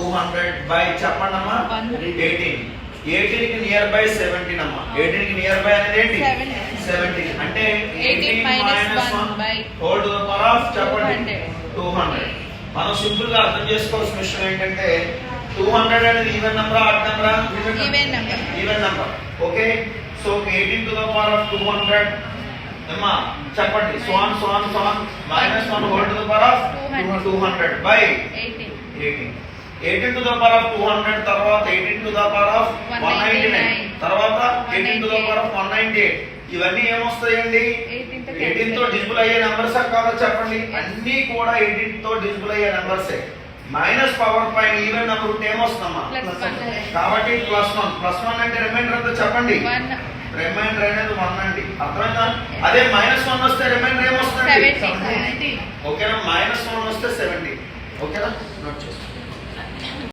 200 by చెప్పండమ్మా 18. 18 కి near by 17 అమ్మా. 18 కి నియర్ బై అనేది ఏంటి? 17. అంటే 18 minus 1 whole to the power of చెప్పండి 200. మనం సింపుల్ గా అర్థం చేసుకోవాల్సిన విషయం ఏంటంటే 200 అనేది even number odd number even number. Okay, so 18 to the power of 200 అమ్మా చెప్పండి so on minus 1 whole to the power of 200 by 18. 18 to the power of 200 తర్వాత 18 to the power of 199 తర్వాత 18 to the power of 198. ఇవన్నీ ఏమొస్తాయండి? 18 తో divisible అయ్యే numbers కాదా చెప్పండి. అన్నీ కూడా 18 తో డిజిబుల్ అయ్యే నంబర్సే. మైనస్ పవర్ పైన ఈవెన్ నంబర్ ఉంటే ఏమొస్తుందమ్మా? కాబట్టి +1 అంటే రిమైండర్ ఎంత చెప్పండి? రిమైండర్ అనేది 1 అండి. అర్థమైందా? అదే -1 వస్తే రిమైండర్ ఏమొస్తుంది? ఓకేనా? -1 వస్తే 70. ఓకేనా? నోట్ చేసుకో.